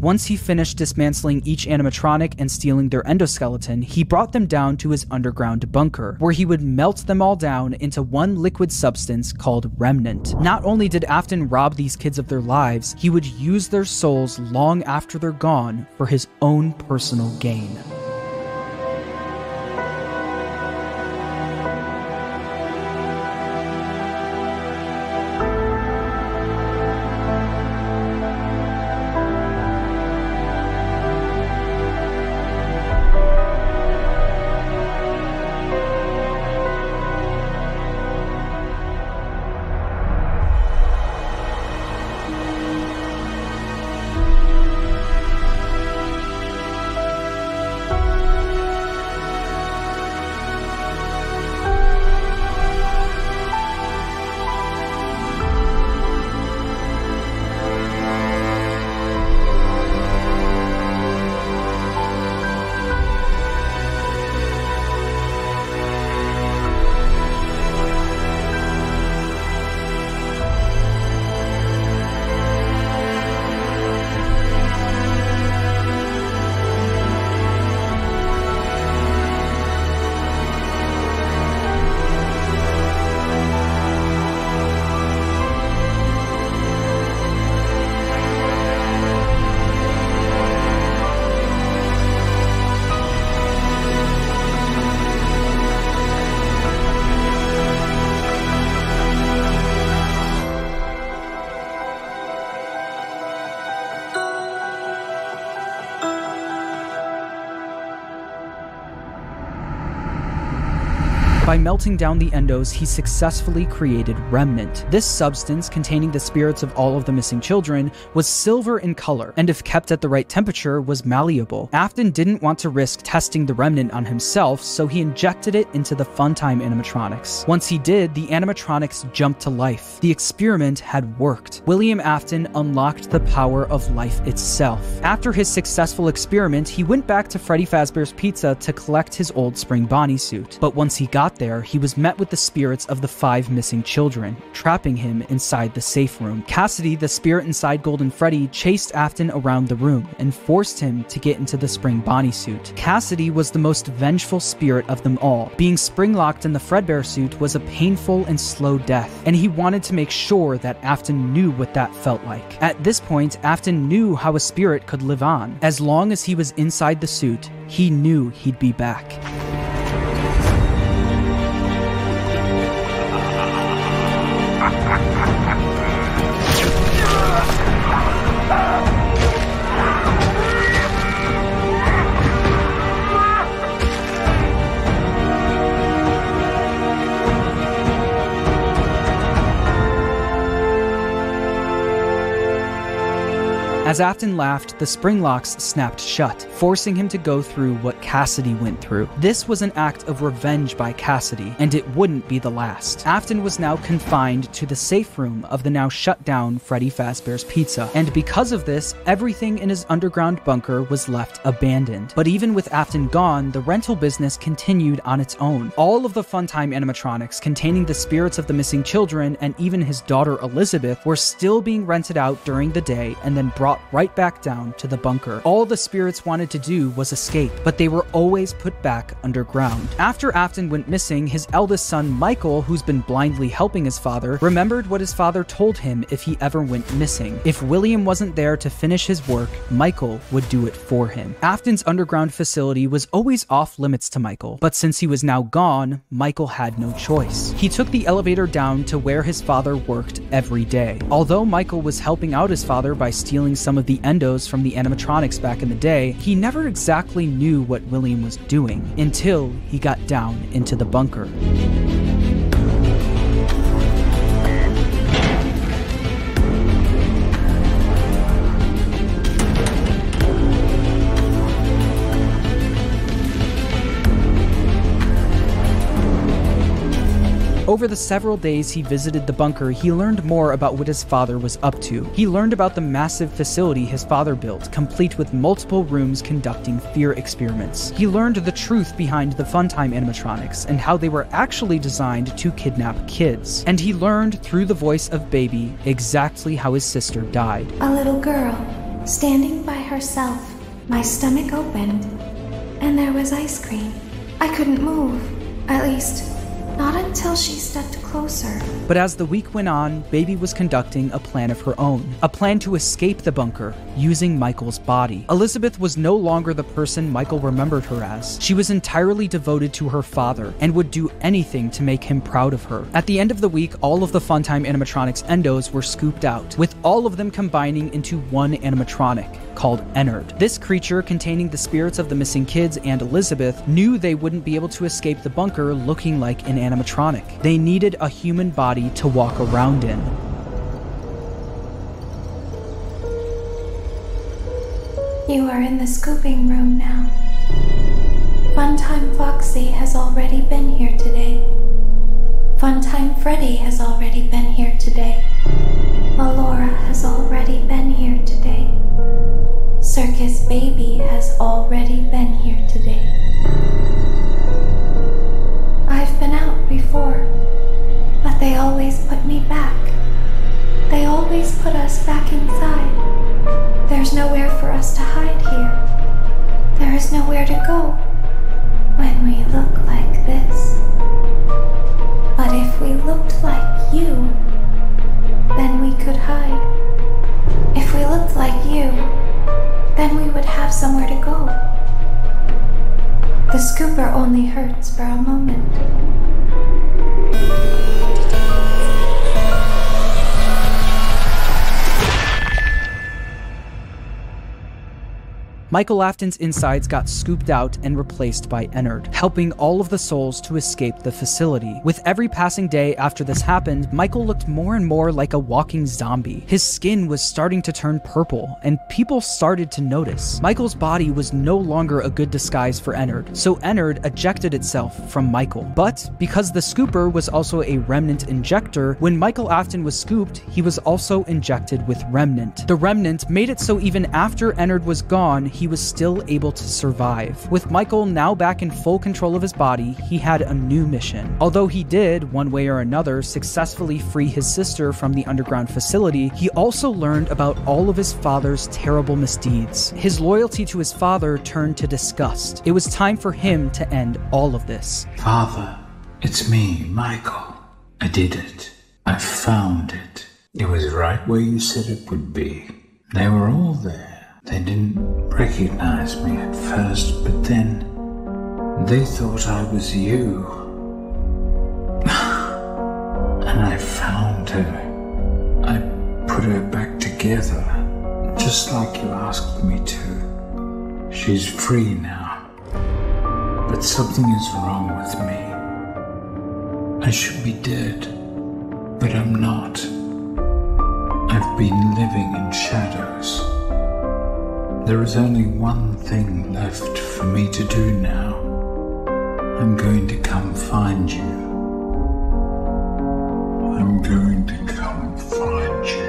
Once he finished dismantling each animatronic and stealing their endoskeleton, he brought them down to his underground bunker, where he would melt them all down into one liquid substance called Remnant. Not only did Afton rob these kids of their lives, he would use their souls long after they're gone for his own personal gain. By melting down the endos, he successfully created Remnant. This substance, containing the spirits of all of the missing children, was silver in color, and if kept at the right temperature, was malleable. Afton didn't want to risk testing the Remnant on himself, so he injected it into the Funtime animatronics. Once he did, the animatronics jumped to life. The experiment had worked. William Afton unlocked the power of life itself. After his successful experiment, he went back to Freddy Fazbear's Pizza to collect his old Spring Bonnie suit. But once he got there, he was met with the spirits of the 5 missing children, trapping him inside the safe room. Cassidy, the spirit inside Golden Freddy, chased Afton around the room and forced him to get into the Spring Bonnie suit. Cassidy was the most vengeful spirit of them all. Being spring-locked in the Fredbear suit was a painful and slow death, and he wanted to make sure that Afton knew what that felt like. At this point, Afton knew how a spirit could live on. As long as he was inside the suit, he knew he'd be back. As Afton laughed, the spring locks snapped shut, forcing him to go through what Cassidy went through. This was an act of revenge by Cassidy, and it wouldn't be the last. Afton was now confined to the safe room of the now shut down Freddy Fazbear's Pizza, and because of this, everything in his underground bunker was left abandoned. But even with Afton gone, the rental business continued on its own. All of the Funtime animatronics containing the spirits of the missing children and even his daughter Elizabeth were still being rented out during the day and then brought right back down to the bunker. All the spirits wanted to do was escape, but they were always put back underground. After Afton went missing, his eldest son Michael, who's been blindly helping his father, remembered what his father told him if he ever went missing. If William wasn't there to finish his work, Michael would do it for him. Afton's underground facility was always off limits to Michael, but since he was now gone, Michael had no choice. He took the elevator down to where his father worked every day. Although Michael was helping out his father by stealing some of the endos from the animatronics back in the day, he never exactly knew what William was doing until he got down into the bunker. Over the several days he visited the bunker, he learned more about what his father was up to. He learned about the massive facility his father built, complete with multiple rooms conducting fear experiments. He learned the truth behind the Funtime animatronics and how they were actually designed to kidnap kids. And he learned through the voice of Baby exactly how his sister died. A little girl, standing by herself. My stomach opened, and there was ice cream. I couldn't move, at least not until she stepped closer. But as the week went on, Baby was conducting a plan of her own. A plan to escape the bunker, using Michael's body. Elizabeth was no longer the person Michael remembered her as. She was entirely devoted to her father, and would do anything to make him proud of her. At the end of the week, all of the Funtime animatronics endos were scooped out, with all of them combining into one animatronic, called Ennard. This creature, containing the spirits of the missing kids and Elizabeth, knew they wouldn't be able to escape the bunker looking like an animatronic. They needed a human body to walk around in. You are in the scooping room now. Funtime Foxy has already been here today. Funtime Freddy has already been here today. Melora has already been here today. Circus Baby has already been here today. I've been out before, but they always put me back. They always put us back inside. There's nowhere for us to hide here. There is nowhere to go when we look like this. But if we looked like you, then we could hide. If we looked like you, then we would have somewhere to go. The scooper only hurts for a moment. Michael Afton's insides got scooped out and replaced by Ennard, helping all of the souls to escape the facility. With every passing day after this happened, Michael looked more and more like a walking zombie. His skin was starting to turn purple, and people started to notice. Michael's body was no longer a good disguise for Ennard, so Ennard ejected itself from Michael. But because the scooper was also a remnant injector, when Michael Afton was scooped, he was also injected with remnant. The remnant made it so even after Ennard was gone, he was still able to survive. With Michael now back in full control of his body, he had a new mission. Although he did, one way or another, successfully free his sister from the underground facility, he also learned about all of his father's terrible misdeeds. His loyalty to his father turned to disgust. It was time for him to end all of this. Father, it's me, Michael. I did it. I found it. It was right where you said it would be. They were all there. They didn't recognize me at first, but then they thought I was you. And I found her. I put her back together, just like you asked me to. She's free now. But something is wrong with me. I should be dead, but I'm not. I've been living in shadows. There is only one thing left for me to do now. I'm going to come find you. I'm going to come find you.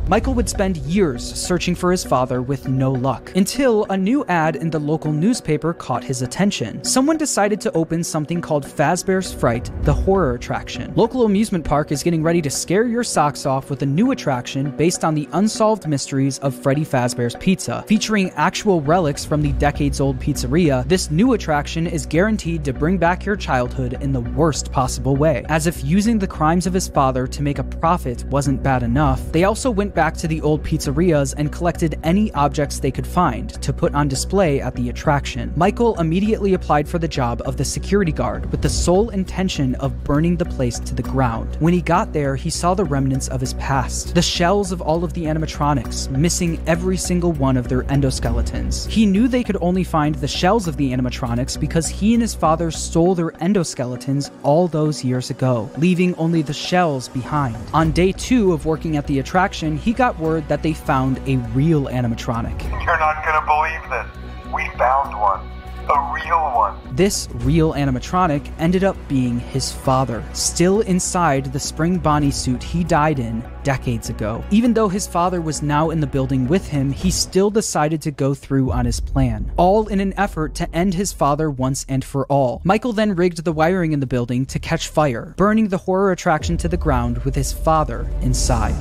Michael would spend years searching for his father with no luck, until a new ad in the local newspaper caught his attention. Someone decided to open something called Fazbear's Fright, the horror attraction. Local amusement park is getting ready to scare your socks off with a new attraction based on the unsolved mysteries of Freddy Fazbear's Pizza. Featuring actual relics from the decades-old pizzeria, this new attraction is guaranteed to bring back your childhood in the worst possible way. As if using the crimes of his father to make a profit wasn't bad enough, they also went back to the old pizzerias and collected any objects they could find to put on display at the attraction. Michael immediately applied for the job of the security guard with the sole intention of burning the place to the ground. When he got there, he saw the remnants of his past, the shells of all of the animatronics, missing every single one of their endoskeletons. He knew they could only find the shells of the animatronics because he and his father stole their endoskeletons all those years ago, leaving only the shells behind. On day 2 of working at the attraction, he got word that they found a real animatronic. You're not gonna believe this. We found one. A real one. This real animatronic ended up being his father, still inside the spring Bonnie suit he died in decades ago. Even though his father was now in the building with him, he still decided to go through on his plan, all in an effort to end his father once and for all. Michael then rigged the wiring in the building to catch fire, burning the horror attraction to the ground with his father inside.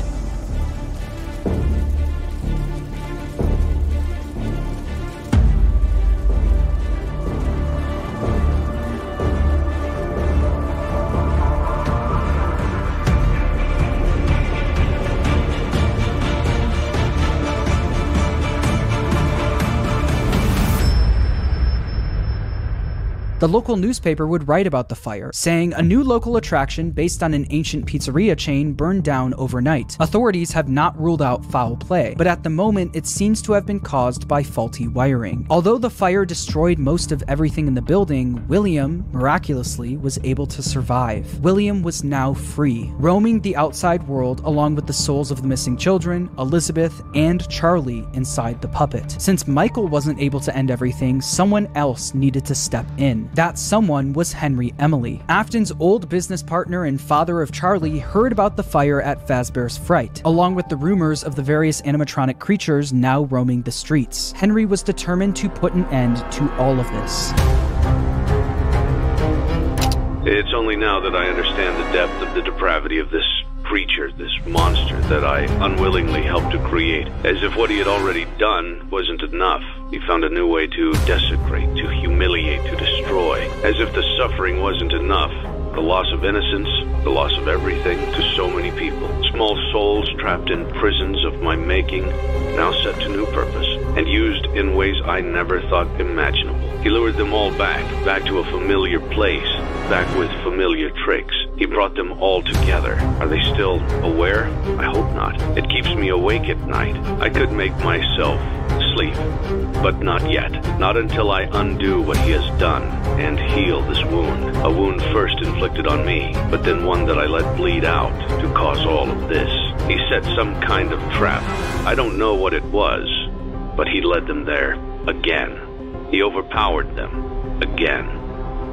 The local newspaper would write about the fire, saying a new local attraction based on an ancient pizzeria chain burned down overnight. Authorities have not ruled out foul play, but at the moment it seems to have been caused by faulty wiring. Although the fire destroyed most of everything in the building, William, miraculously, was able to survive. William was now free, roaming the outside world along with the souls of the missing children, Elizabeth, and Charlie inside the puppet. Since Michael wasn't able to end everything, someone else needed to step in. That someone was Henry Emily. Afton's old business partner and father of Charlie heard about the fire at Fazbear's Fright, along with the rumors of the various animatronic creatures now roaming the streets. Henry was determined to put an end to all of this. It's only now that I understand the depth of the depravity of this creature, this monster that I unwillingly helped to create. As if what he had already done wasn't enough, he found a new way to desecrate, to humiliate, to destroy. As if the suffering wasn't enough, the loss of innocence, the loss of everything to so many people. Small souls trapped in prisons of my making, now set to new purpose, and used in ways I never thought imaginable. He lured them all back to a familiar place, back with familiar tricks, He brought them all together. Are they still aware? I hope not. It keeps me awake at night. I could make myself sleep, but not yet. Not until I undo what he has done and heal this wound. A wound first inflicted on me, but then one that I let bleed out to cause all of this. He set some kind of trap. I don't know what it was, but he led them there again. He overpowered them again.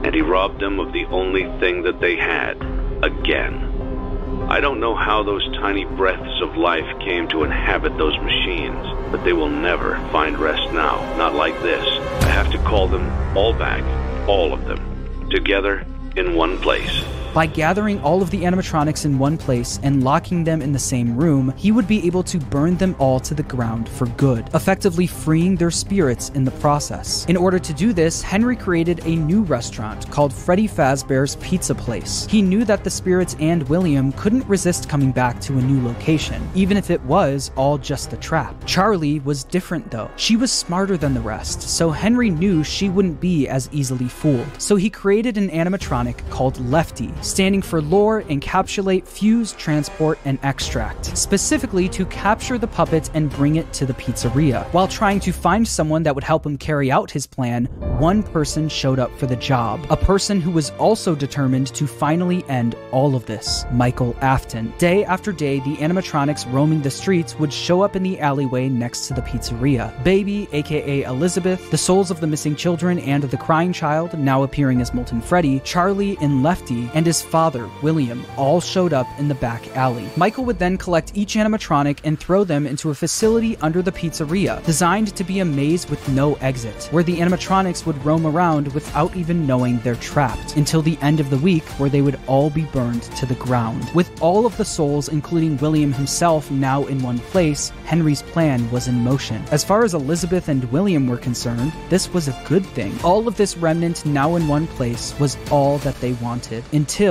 And he robbed them of the only thing that they had again. I don't know how those tiny breaths of life came to inhabit those machines, but they will never find rest now, not like this. I have to call them all back, all of them, together in one place. By gathering all of the animatronics in one place and locking them in the same room, he would be able to burn them all to the ground for good, effectively freeing their spirits in the process. In order to do this, Henry created a new restaurant called Freddy Fazbear's Pizza Place. He knew that the spirits and William couldn't resist coming back to a new location, even if it was all just a trap. Charlie was different though. She was smarter than the rest, so Henry knew she wouldn't be as easily fooled. So he created an animatronic called Lefty, standing for Lure, Encapsulate, Fuse, Transport, and Extract, specifically to capture the puppet and bring it to the pizzeria. While trying to find someone that would help him carry out his plan, one person showed up for the job, a person who was also determined to finally end all of this, Michael Afton. Day after day, the animatronics roaming the streets would show up in the alleyway next to the pizzeria. Baby, aka Elizabeth, the souls of the missing children and the crying child, now appearing as Molten Freddy, Charlie and Lefty, and his father, William, all showed up in the back alley. Michael would then collect each animatronic and throw them into a facility under the pizzeria, designed to be a maze with no exit, where the animatronics would roam around without even knowing they're trapped, until the end of the week, where they would all be burned to the ground. With all of the souls, including William himself, now in one place, Henry's plan was in motion. As far as Elizabeth and William were concerned, this was a good thing. All of this remnant now in one place was all that they wanted, until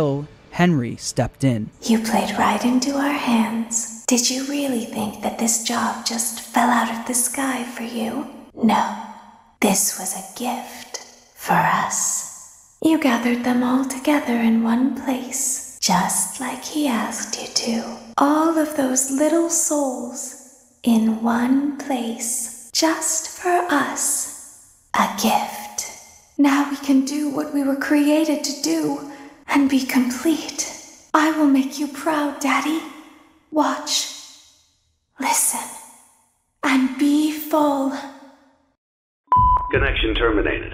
Henry stepped in. You played right into our hands. Did you really think that this job just fell out of the sky for you? No. This was a gift for us. You gathered them all together in one place, just like he asked you to. All of those little souls in one place, just for us. A gift. Now we can do what we were created to do and be complete. I will make you proud, Daddy. Watch, listen, and be full. Connection terminated.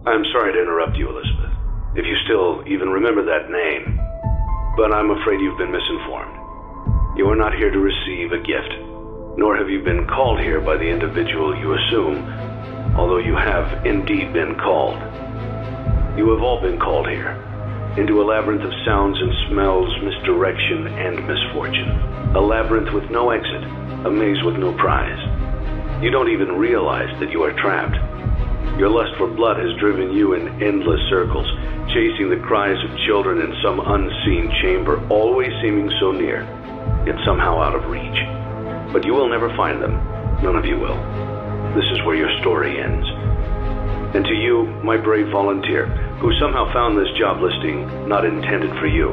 I'm sorry to interrupt you, Elizabeth, if you still even remember that name, but I'm afraid you've been misinformed. You are not here to receive a gift, nor have you been called here by the individual you assume, although you have indeed been called. You have all been called here, into a labyrinth of sounds and smells, misdirection, and misfortune. A labyrinth with no exit, a maze with no prize. You don't even realize that you are trapped. Your lust for blood has driven you in endless circles, chasing the cries of children in some unseen chamber, always seeming so near, yet somehow out of reach. But you will never find them. None of you will. This is where your story ends. And to you, my brave volunteer, who somehow found this job listing not intended for you.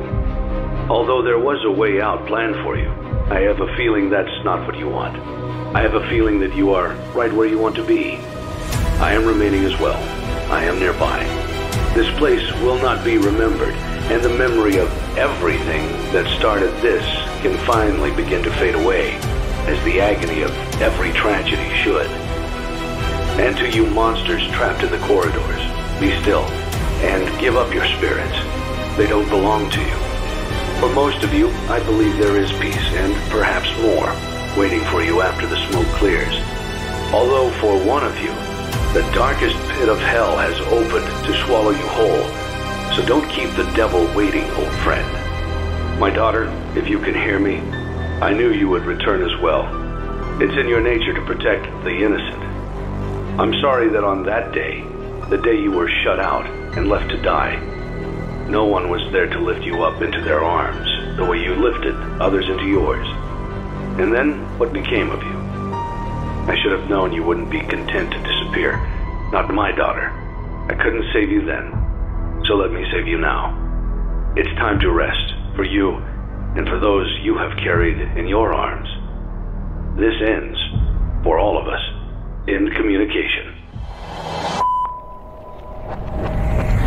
Although there was a way out planned for you, I have a feeling that's not what you want. I have a feeling that you are right where you want to be. I am remaining as well. I am nearby. This place will not be remembered, and the memory of everything that started this can finally begin to fade away, as the agony of every tragedy should. And to you monsters trapped in the corridors, be still, and give up your spirits. They don't belong to you. For most of you, I believe there is peace, and perhaps more, waiting for you after the smoke clears. Although for one of you, the darkest pit of hell has opened to swallow you whole. So don't keep the devil waiting, old friend. My daughter, if you can hear me, I knew you would return as well. It's in your nature to protect the innocent. I'm sorry that on that day, the day you were shut out and left to die, no one was there to lift you up into their arms, the way you lifted others into yours. And then, what became of you? I should have known you wouldn't be content to disappear. Not my daughter. I couldn't save you then, so let me save you now. It's time to rest, for you, and for those you have carried in your arms. This ends, for all of us, in communication.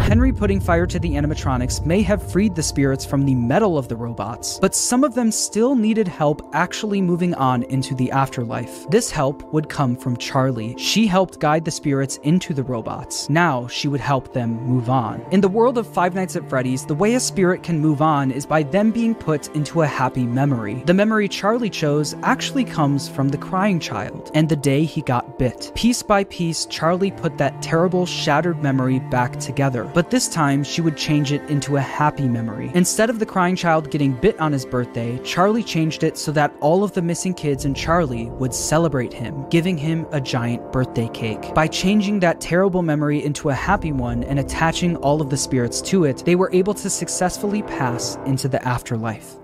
Henry putting fire to the animatronics may have freed the spirits from the metal of the robots, but some of them still needed help actually moving on into the afterlife. This help would come from Charlie. She helped guide the spirits into the robots. Now she would help them move on. In the world of Five Nights at Freddy's, the way a spirit can move on is by them being put into a happy memory. The memory Charlie chose actually comes from the crying child and the day he got bit. Piece by piece, Charlie put that terrible, shattered memory back together. But this time, she would change it into a happy memory. Instead of the crying child getting bit on his birthday, Charlie changed it so that all of the missing kids and Charlie would celebrate him, giving him a giant birthday cake. By changing that terrible memory into a happy one and attaching all of the spirits to it, they were able to successfully pass into the afterlife.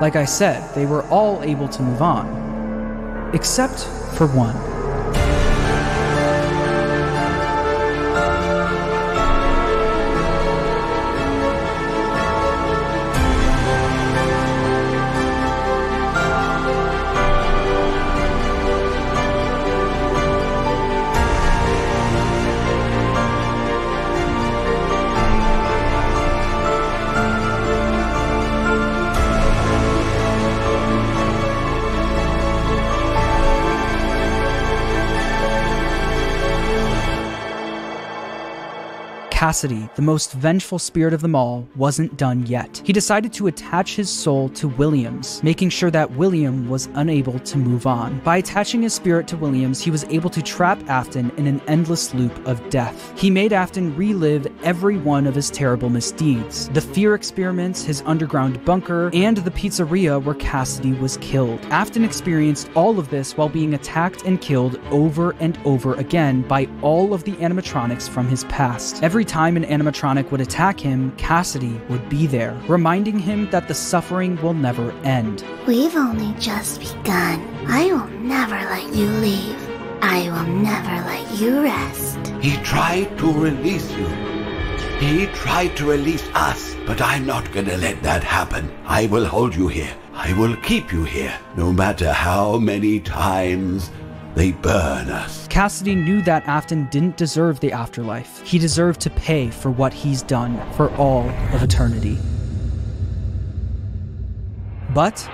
Like I said, they were all able to move on, except for one. Cassidy, the most vengeful spirit of them all, wasn't done yet. He decided to attach his soul to Williams, making sure that William was unable to move on. By attaching his spirit to Williams, he was able to trap Afton in an endless loop of death. He made Afton relive every one of his terrible misdeeds. The fear experiments, his underground bunker, and the pizzeria where Cassidy was killed. Afton experienced all of this while being attacked and killed over and over again by all of the animatronics from his past. Every time an animatronic would attack him, Cassidy would be there, reminding him that the suffering will never end. We've only just begun. I will never let you leave. I will never let you rest. He tried to release you. He tried to release us, but I'm not gonna let that happen. I will hold you here. I will keep you here, no matter how many times they burn us. Cassidy knew that Afton didn't deserve the afterlife. He deserved to pay for what he's done for all of eternity. But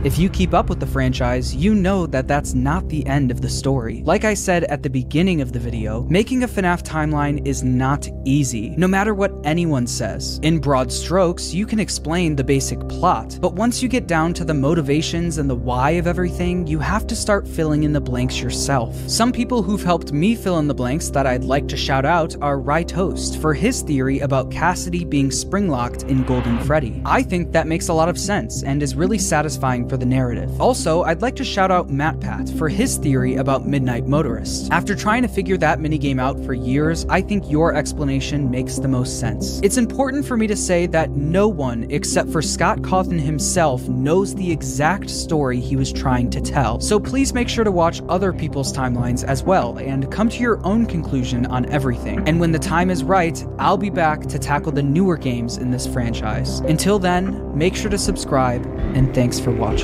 if you keep up with the franchise, you know that that's not the end of the story. Like I said at the beginning of the video, making a FNAF timeline is not easy, no matter what anyone says. In broad strokes, you can explain the basic plot, but once you get down to the motivations and the why of everything, you have to start filling in the blanks yourself. Some people who've helped me fill in the blanks that I'd like to shout out are Right Host for his theory about Cassidy being spring-locked in Golden Freddy. I think that makes a lot of sense and is really satisfying for the narrative. Also, I'd like to shout out MattPat for his theory about Midnight Motorist. After trying to figure that minigame out for years, I think your explanation makes the most sense. It's important for me to say that no one, except for Scott Cawthon himself, knows the exact story he was trying to tell. So please make sure to watch other people's timelines as well, and come to your own conclusion on everything. And when the time is right, I'll be back to tackle the newer games in this franchise. Until then, make sure to subscribe, and thanks for watching.